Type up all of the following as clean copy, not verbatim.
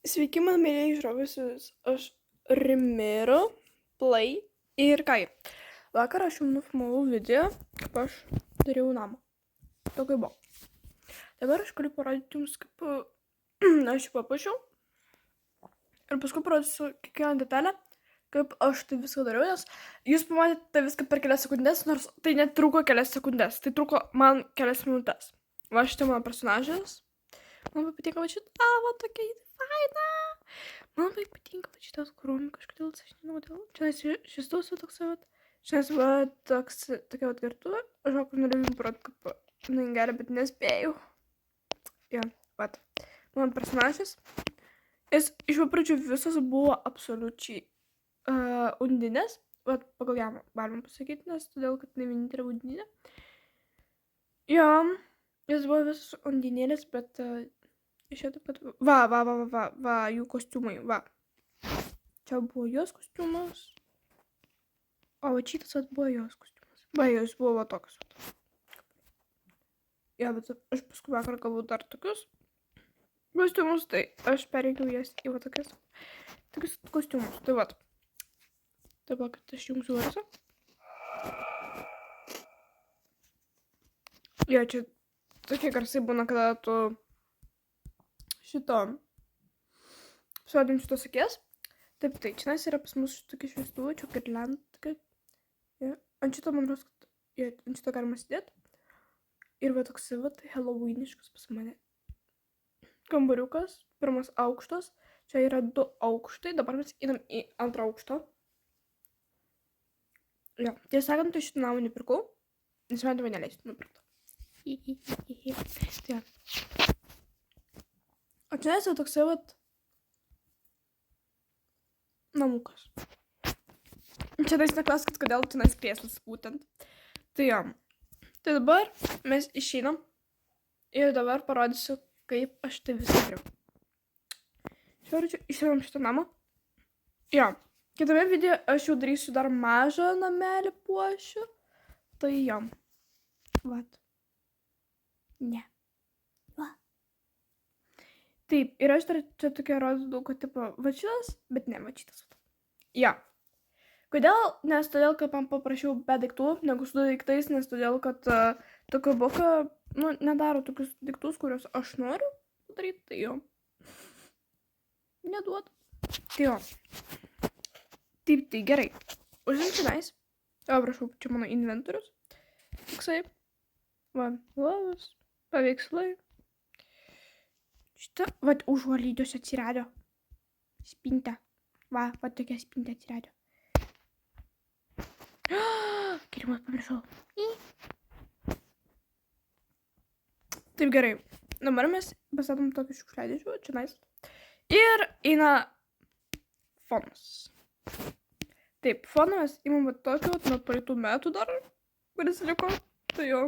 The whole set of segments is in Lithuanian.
Sveiki, man mėlyje žiūrovus, aš Rimiro Play ir ką. Vakar aš jums nufilmavau video, kaip aš dariau namą. Tokai buvo. Dabar aš galiu parodyti jums, kaip aš jį papuošiau. Ir paskui parodysiu kiekvieną detalę, kaip aš tai viską dariau, nes jūs pamatėte viską per kelias sekundės, nors tai netruko kelias sekundės, tai truko man kelias minutės. Va šitai mano personažas. Man labai patinka va šitą, va tokia faina. Man labai patinka va šitas krūmį kažkodėl, aš nežinau kodėl. Čia šis tausas toks va. Šiandien va tokia va gertuvė. Aš vakar norėjau jums parodyti, kaip jinai geria, bet nespėjau. Jo, va. Mano personažas. Jis iš pradžių visos buvo absoliučiai undinės. Va, pagal ją galima pasakyti, nes todėl, kad ne vienintelė undinė. Jo, jis buvo visos undinėlės, bet išėjo taip, kad va, jų kostiumai, va. Čia buvo jos kostiumas. O va šitas buvo jos kostiumas. Va, jos buvo va toks. Jo, bet aš paskui vakar gavau dar tokius kostiumus, tai aš perėjau jas į va tokius kostiumus. Tai va. Taip, kad aš jums varsą. Jo, čia tokie garsai būna, kada tu šito apsiodėm šitos akės. Taip, tai čia yra pas mus tokie šviestuvai, čia girliandai. Ja. Ant šito, man rodos, kad ant šito galima sėdėti. Ir va toks va, tai Halloweeniškas pas mane kambariukas, pirmas aukštas. Čia yra 2 aukštai, dabar mes einam į antrą aukštą. Ja, tiesą sakant, tai šitą namą nepirkau, nes man tėvai neleistų nupirkti. Tai ja. O čia esi toks va namukas. Čia tais neklauskit, kodėl tenais krėslas būtent. Tai jo. Tai dabar mes išeinam ir dabar parodysiu, kaip aš tai visą dariau. Šiuo išeinam šitą namą. Jo. Kitame video aš jau darysiu dar mažą namelį puošiu. Tai jo. Vat. Ne. Va. Taip, ir aš dar čia tokia rodau, kad tipo va šitas, bet ne va šitas. Jo. Kodėl? Nes todėl, kad man paprašiau be daiktų, negu su daiktais, nes todėl, kad tokia boka, nedaro tokius daiktus, kuriuos aš noriu daryti, tai jo. Neduodu. Tai jo. Taip, tai gerai. Užimti tenais. O, prašau, čia mano inventorius. Toksai. Va, lovas, paveikslai. Šitą, va, užuolydžios atsirado. Spinta. Va, tokia spinta atsirado. Kilimas pamiršau. Taip, gerai. Dabar mes pastatom tokį šiukšliadėžių, čia nais. Ir eina fonas. Taip, foną mes imam tokio, nuo praeitų metų dar, kuris liko. Tai jo.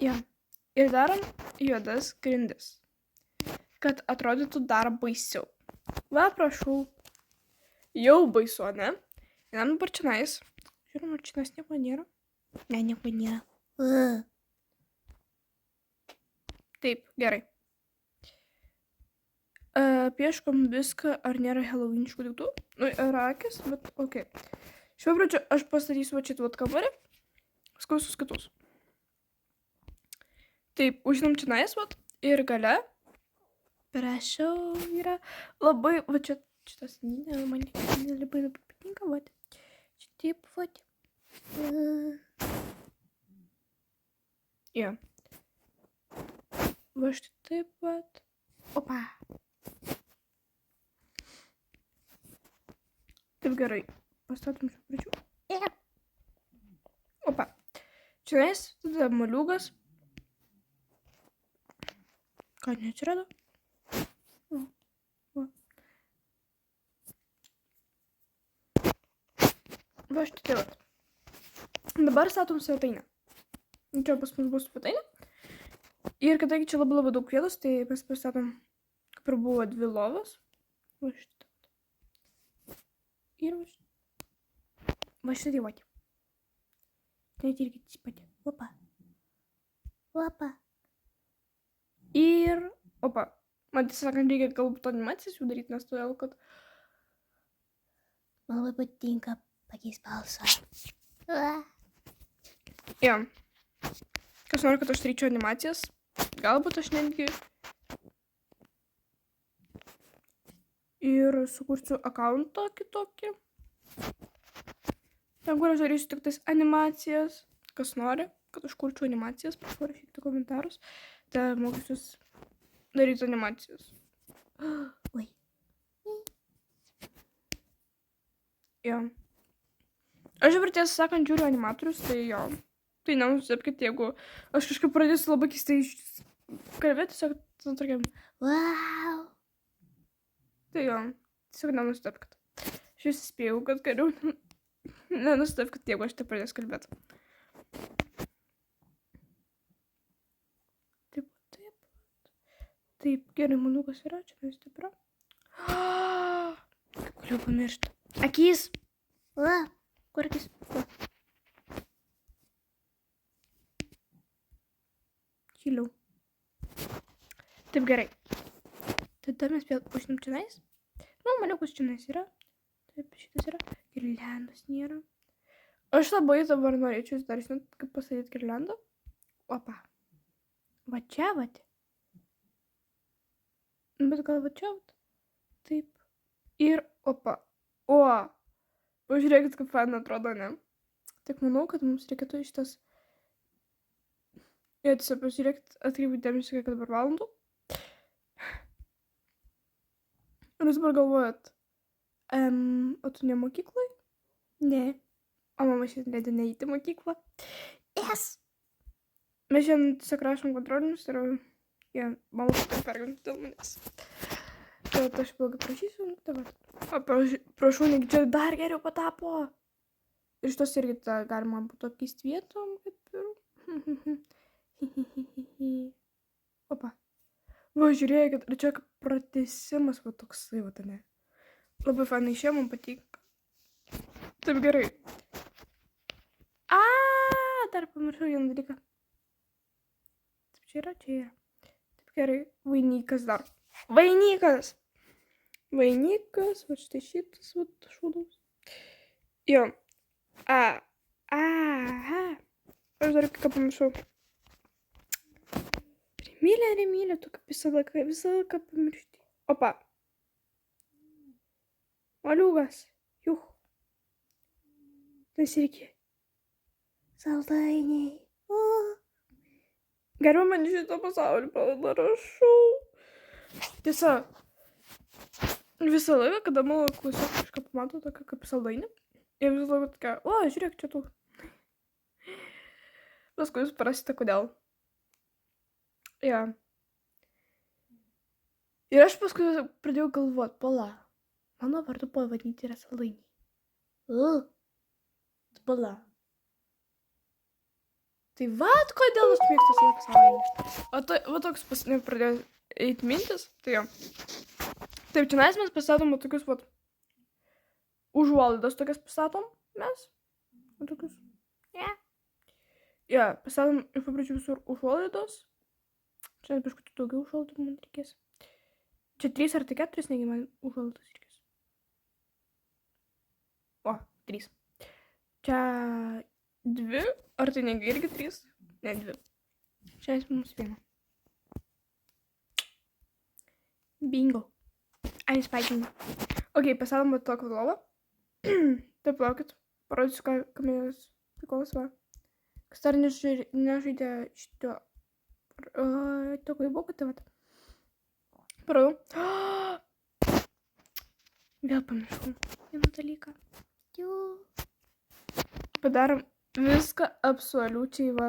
Jo. Ir darom juodas grindis, kad atrodytų dar baisiau. Va, prašau. Jau baisu, ne? Einam dabar čionais. Žiūrim, ar čionais nieko nėra. Ne, nieko nėra. Taip, gerai. Pieškom viską, ar nėra Halloweeniškų daiktų. Yra akis, bet okei. Šiuo pradžiu aš pastatysiu va šitą kambarį. Paskui visus kitus. Taip, užinam čionais, va. Ir gale. Prašau, yra labai, va čia šitas nynė, man labai patinka, va. Šitaip, va. Jo. Va šitaip, va. Opa. Taip, gerai. Pastatom šių pradžių. Opa. Čionais, tada moliūgas. Ką neatsirado? Va štai va. Dabar statom svetainę. Čia pas mus bus svetainė. Ir kadangi čia labai daug vietos, tai mes pastatom, kaip ir buvo 2 lovas. Va štai. Ir va štai. Va štai va. Tai irgi atsipatė. Opa. Opa. Ir, opa, man tiesą sakant, reikia galbūt animacijas jų daryti, nes todėl, kad Man labai patinka pakeist balsą. jo, kas nori, kad aš daryčiau animacijas, galbūt aš netgi ir sukursiu akauntą kitokį, ten, kur aš darysiu tik tais animacijas, kas nori, kad aš kurčiau animacijas, prašau rašyti komentarus, tai mokysius daryti animacijas. Oi. Jo. Aš dabar tiesą sakant žiūriu animatorius, tai jo. Tai nenustebkit, jeigu aš kažkaip pradėsiu labai keistai kalbėti, tiesiog tokiam. Wow. Tai jo, tiesiog nenustebkit. Aš vis spėjau, kad geriau nenustebkit, jeigu aš tai pradėsiu kalbėti. Taip, gerai, manau, kas yra, čia nestipra. Kaip galiu pamiršti. Akys. Kur akis? Kiliau. Taip, gerai. Tada mes vėl užinam čionais. Nu, maniau, kas čionais yra. Taip, šitas yra. Girliandos nėra. Aš labai dabar norėčiau dar žinot, kaip pastatyti girliandą. Opa. Va čia, vat. Bet gal va čia, vat. Taip. Ir opa. O. Pažiūrėkit, kaip faina atrodo, ne? Tik manau, kad mums reikėtų šitas... Ir tiesiog pažiūrėkit, atkreipkite dėmesį, kiek dabar valandų. Ir jūs dabar galvojat, o tu ne mokyklai? Ne. O mama šiandien leidė neįti mokyklą. Yes. Mes šiandien tiesiog rašom kontrolinius ir... Ja, mama šitą pergalti dėl manęs. Tai aš blogai prašysiu, tai va. O prašau, negi čia dar geriau patapo. Ir šitos irgi galima būtų keisti vietom, kaip ir... Opa. Va, žiūrėkit, ir čia kaip pratęsimas, va toksai, va, ne. Labai fanai išėjo, man patinka. Taip gerai. Dar pamiršau vieną dalyką. Taip, čia yra. Taip gerai, vainikas dar. Vainikas, va štai šitas, va šūdaus. Jo. Aš dar ką pamiršau. Remylė, tu kaip visą laiką pamiršti. Opa. Maliukas. Juh. Tas irgi. Saldainiai. Geriau man šitą pasaulį parašau. Tiesa, visą laiką, kada mano klausiau kažką pamato tokia kaip saldainį. Ir visą laiką tokia, o, žiūrėk, čia tu. Paskui jūs prasite, kodėl. Ja. Ir aš paskui pradėjau galvoti, pala, mano vardu pavadinti yra saldainiai. Pala. Tai vat, kodėl aš mėgstu savo pasaulį. Va toks pradėjo eiti mintis, tai jo. Taip, čia mes pastatom tokius, vat, užuolaidas tokias pastatom mes. Va tokius. Ja, pastatom iš pradžių visur užuolaidos. Čia kažkokį daugiau užuolaidų man reikės. Čia 3 ar 4, negi man užuolaidas reikės. O, 3. Čia 2, ar tai negi irgi 3? Ne, 2. Čia mums 1. Bingo. Eins paaiškinu. Ok, pasakom tokį lovą. Taip, laukit. Parodysiu, kam jos prikolas va. Kas dar nežaidė šito... Tokio įboko, tai vat. Parodau. Vėl pamiršau vieną dalyką. Padarom viską absoliučiai va.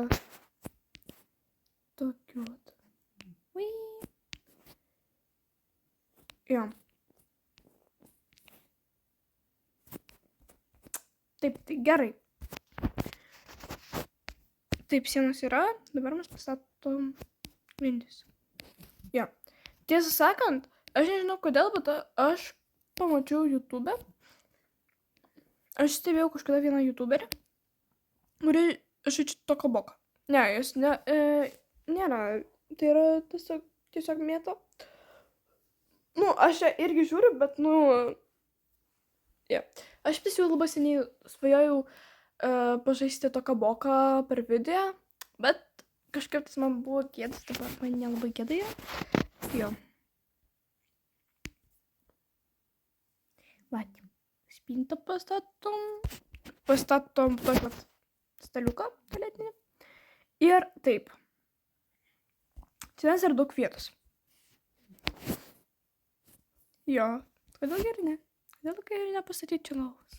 Tokiu vat. Jo. Taip, tai gerai. Taip, sienos yra. Dabar mes pastatom grindis. Jo. Tiesą sakant, aš nežinau kodėl, bet aš pamačiau YouTube. Aš stebėjau kažkada vieną YouTuberį, kuri žaidžia toką boką. Ne, jis ne... nėra. Tai yra tiesiog mėta. Nu, aš ją irgi žiūriu, bet, nu... Yeah. Aš tiesiog labai seniai svajojau pažaisti tokią boką per video, bet kažkaip tas man buvo gėdas, dabar man nelabai gėda jo. Jo. Vat. Spintą pastatom tokį vat staliuką kalėdinį. Ir taip. Čia yra daug vietos. Jo. Kodėl geri ne? Kodėl geri nepastatyti čia lovas?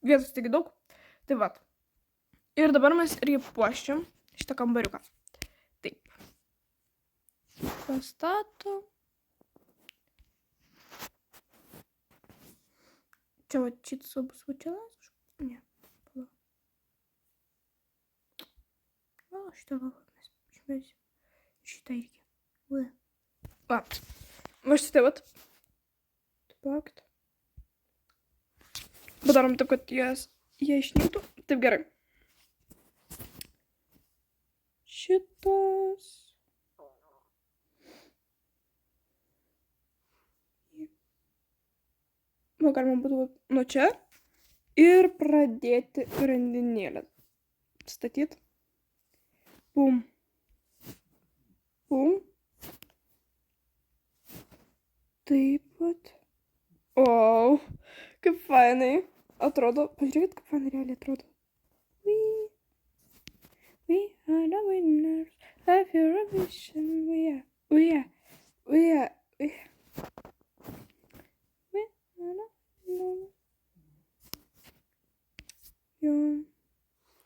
Vietos taigi daug. Tai vat. Ir dabar mes irgi puoščiam šitą kambariuką. Taip. Pastatom. Čia va šitą bus vačialas? Ne. Pala. O, šitą lovą mes išmėsim. Šitą irgi. Va. Va šitą vat. Palaukit. Padarom taip, kad jie išnyktų. Taip gerai. Šitas. Va, galima būtų nuo čia. Ir pradėti grandinėlę. Statyt. Pum. Pum. Taip pat. O, kaip fainai atrodo. Pažiūrėkit, kaip fainai realiai atrodo. We are the winners of Eurovision. We are.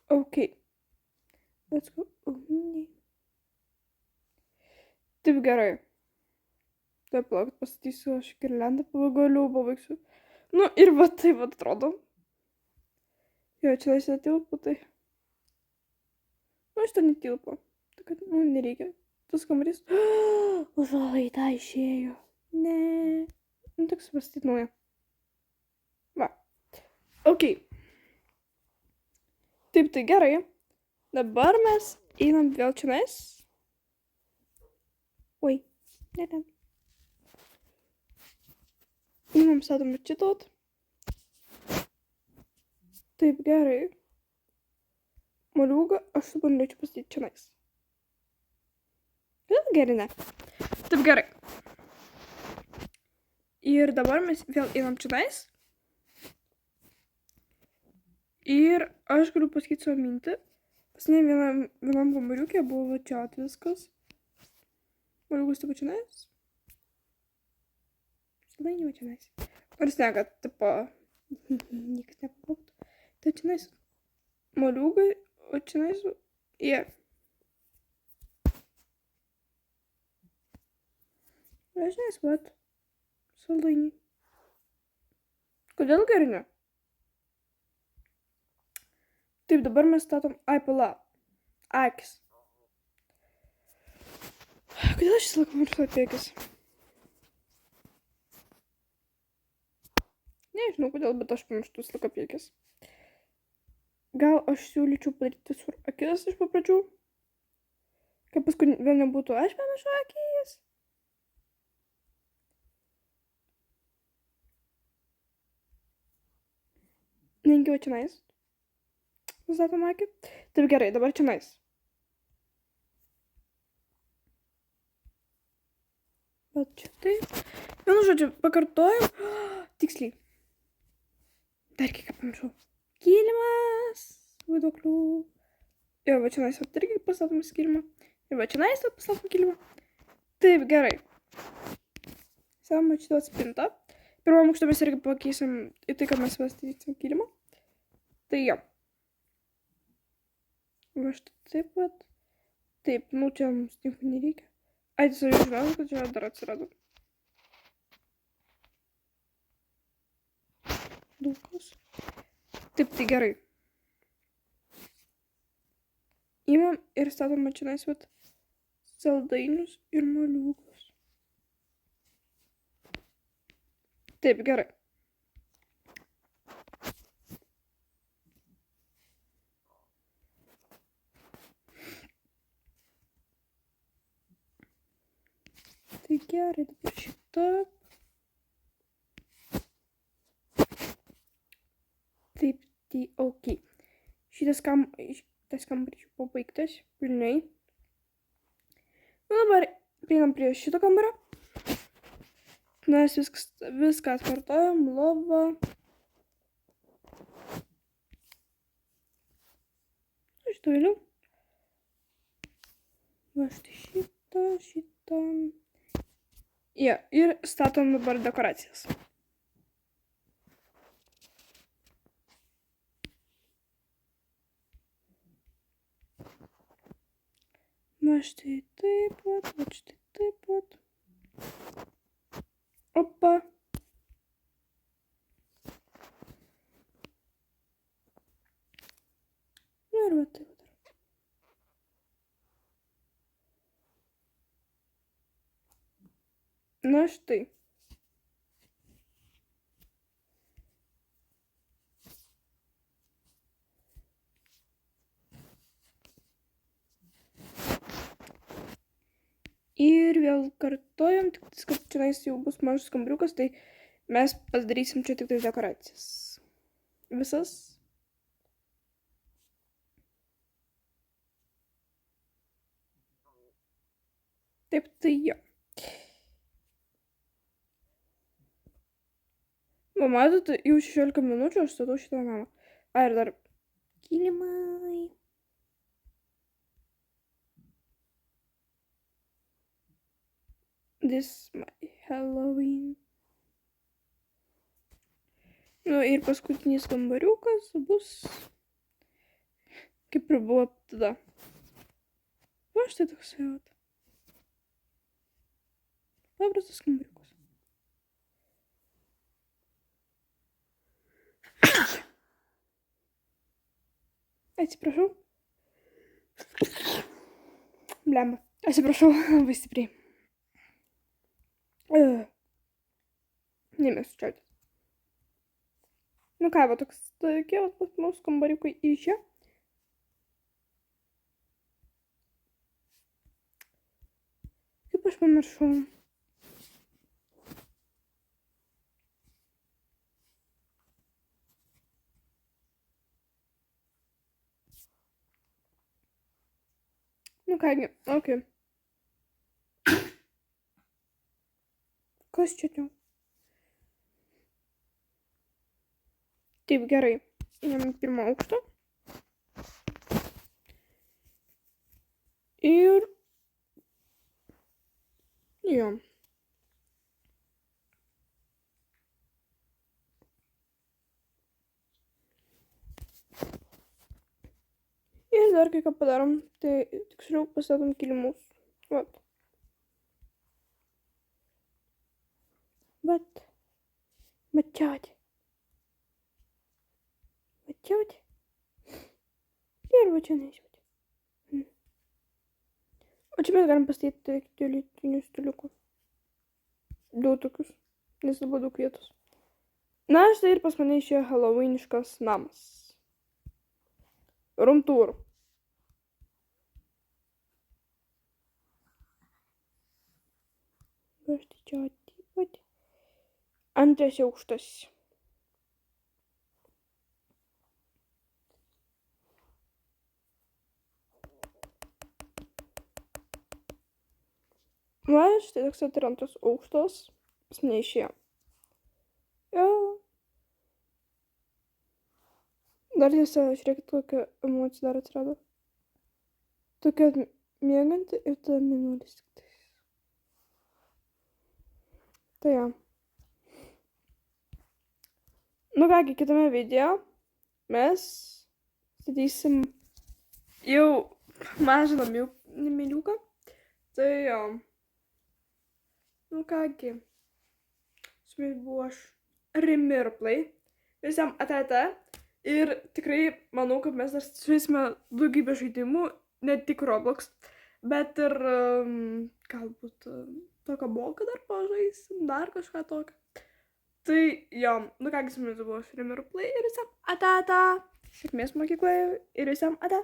Okay. Let's go. Taip gerai. Taip, lauk, pastatysiu aš girliandą, pagaliau pabaigsiu. Nu, ir va taip atrodo. Jo, čia netilpo, tai. Nu, šitą netilpo. Tai kad, nu, nereikia. Tas kambarys. Užuolaida išėjo. Ne. Nu, toks pastatyti naują. Va. Ok. Taip, tai gerai. Dabar mes einam vėl čionais. Oi. Ne. Imam statom šitą. Taip, gerai. Moliūgą aš dabar norėčiau pastatyti čionais. Vėl gerai, ne? Taip, gerai. Ir dabar mes vėl einam čionais. Ir aš galiu pasakyti savo mintį. Pasinėjau vienam kambariukė buvo čia viskas. Moliūgas taip čionais. Lainiau čionais. Nors ne, kad, tipo, niekas nepapaptų. Tai čionais moliūgai, o čionais jie. Žinais, vat, saldainiai. Kodėl gerai ne? Taip, dabar mes statom, pala, akis. Kodėl aš visą laiką pamirštu apie akis? Nežinau kodėl, bet aš pamirštu visą laiką apie akis. Gal aš siūlyčiau padaryti sur akis iš pradžių? Kad paskui vėl nebūtų aš pamiršau akis. Nengiau čionais. Pastatom akį. Taip gerai, dabar čionais. Bet čia taip. Vienu žodžiu, pakartojam. Tiksliai. Dar kiek pamiršau. Kilimas. Vaiduoklių. Ir va čionais irgi pastatom kilimą. Ir va čionais pastatom kilimą. Taip, gerai. Savo šitą atspintą. Pirmam aukštą mes irgi pakeisim į tai, kad mes pastatysim kilimą. Tai jo. Va štai taip pat. Taip, nu čia mums nieko nereikia. Tiesiog žinau, kad čia dar atsirado. Daugos. Taip, tai gerai. Imam ir statom čionais vat saldainius ir moliūgus. Taip, gerai. Tai gerai, dabar šitą. Taip, tai ok. Šitas kambarys jau pabaigtas, pilnai. Na dabar prieinam prie šito kambario. Mes viską atkartojam, lova. Šitą vėliau. Va štai šitą. Ja, ir statom dabar dekoracijas. Va štai taip pat, va štai taip pat. Opa. Nu ir va taip pat. Na štai. Ir vėl kartojam, tik kad čia jau bus mažas kambariukas, tai mes padarysim čia tik dekoracijas. Visas. Taip, tai jo. Va, matot, jau 16 minučių aš statau šitą namą. Ir dar kilimai. This my Halloween. Nu ir paskutinis kambariukas bus kaip ir buvo tada. Va štai toks jau. Paprastas kambariukas. Atsiprašau. Blemba. Atsiprašau, labai stipriai. Nemėgstu čiautis. Nu ką, va toks tokie pas mūsų kambariukai išė. Kaip aš pamiršau. Nu kągi, okei. Kas čia jau? Taip, gerai. Einam pirmą aukštą. Ir... Jo. Ir dar kai ką padarom, tai tiksliau pastatom kilimus. Vat. Vat. Mačiauti. Mačiauti. Ir va čia neįsimatė. O čia mes galim pastatyti tualetinių staliukų. 2 tokius, nes labai daug vietos. Na, štai ir pas mane išėjo Halloweeniškas namas. Room tour. Va štai čia taip pat. Antras aukštas. Va, štai toks antras aukštas. Pas mane išėjo. Jo. Dar tiesa, žiūrėkit, kokia emocija dar atsirado. Tokia mėganti ir tada mėnulis tik tais. Tai jo. Nu kągi, kitame video mes statysim jau mažą nameliuką. Tai jo. Nu kągi. Su jumis buvau aš Rimiroplay. Visiem ate. Ir tikrai manau, kad mes dar žaisime daugybę žaidimų, ne tik Roblox, bet ir galbūt tokią bolką dar pažaisim, dar kažką tokio. Tai jo, nu kągi, su jumis buvau aš Rimiroplay ir visiem ate. Sėkmės mokykloje ir visiem ate.